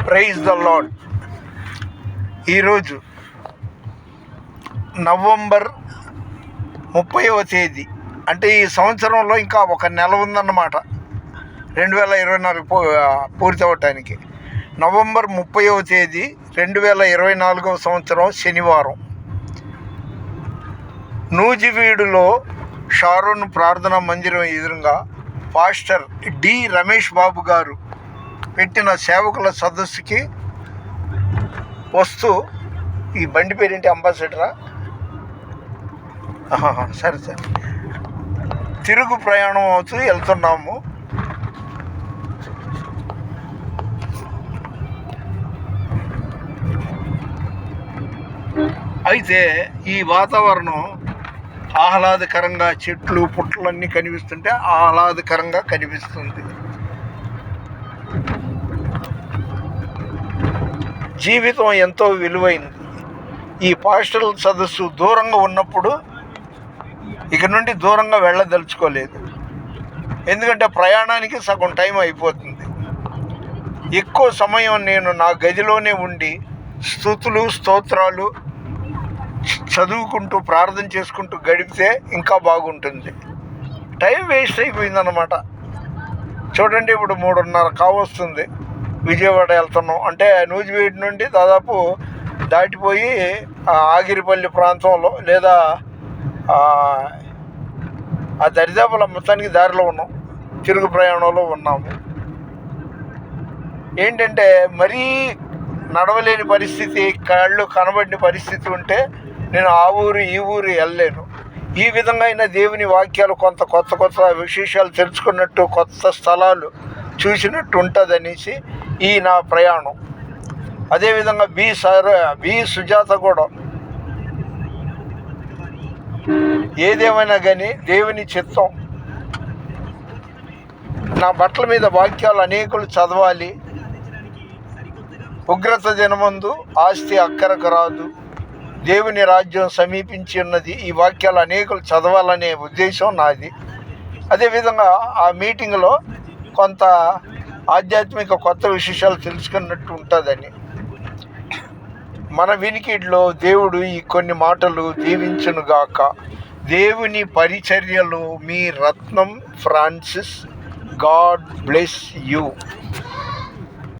Praise the lord. ఈరోజు November 30వ తేదీ, అంటే ఈ సంవత్సరంలో ఇంకా ఒక నెల ఉందన్నమాట 2024 పూర్తి అవ్వటానికి. నవంబర్ 30వ తేదీ 2024వ సంవత్సరం శనివారం. నూజివీడులో షారోన్ ప్రార్థనా మందిరం ఎదురుగా పాస్టర్ డి రమేష్ బాబు గారు పెట్టిన సేవకుల సదస్సుకి వస్తూ, ఈ బండి పేరేంటి, అంబాసిడరా? సరే సరే, తిరుగు ప్రయాణం అవుతూ వెళ్తున్నాము. అయితే ఈ వాతావరణం ఆహ్లాదకరంగా, చెట్లు పుట్లన్నీ కనిపిస్తుంటే ఆహ్లాదకరంగా కనిపిస్తుంది. జీవితం ఎంతో విలువైనది. ఈ పాస్టల్ సదస్సు దూరంగా ఉన్నప్పుడు ఇక నుండి దూరంగా వెళ్ళదలుచుకోలేదు, ఎందుకంటే ప్రయాణానికి సగం టైం అయిపోతుంది. ఎక్కువ సమయం నేను నా గదిలోనే ఉండి స్తుతులు స్తోత్రాలు చదువుకుంటూ ప్రార్థన చేసుకుంటూ గడిపితే ఇంకా బాగుంటుంది. టైం వేస్ట్ అయిపోయిందన్నమాట. చూడండి, ఇప్పుడు 3:30 కావస్తుంది, విజయవాడ వెళ్తున్నాం. అంటే నూజివీడు నుండి దాదాపు దాటిపోయి ఆగిరిపల్లి ప్రాంతంలో లేదా ఆ దరిదాపుల మొత్తానికి దారిలో ఉన్నాం, తిరుగు ప్రయాణంలో ఉన్నాము. ఏంటంటే మరీ నడవలేని పరిస్థితి, కాళ్ళు కనబడిన పరిస్థితి ఉంటే నేను ఆ ఊరు ఈ ఊరు వెళ్ళలేను. ఈ విధంగా అయినా దేవుని వాక్యాలు కొత్త విశేషాలు తెలుసుకున్నట్టు, కొత్త స్థలాలు చూసినట్టు ఉంటుంది అనేసి ఈ నా ప్రయాణం. అదేవిధంగా బి సుజాత కూడా, ఏదేమైనా కానీ దేవుని చిత్తం. నా బట్టల మీద వాక్యాలు అనేకులు చదవాలి. ఉగ్రత దినమందు ఆస్తి అక్కరకు రాదు, దేవుని రాజ్యం సమీపించి ఉన్నది. ఈ వాక్యాలు అనేకులు చదవాలనే ఉద్దేశం నాది. అదేవిధంగా ఆ మీటింగ్లో కొంత ఆధ్యాత్మిక కొత్త విశేషాలు తెలుసుకున్నట్టు ఉంటుందని. మన వినికిడిలో దేవుడు ఈ కొన్ని మాటలు దీవించునుగాక. దేవుని పరిచర్యలో మీ రత్నం ఫ్రాన్సిస్. God bless you.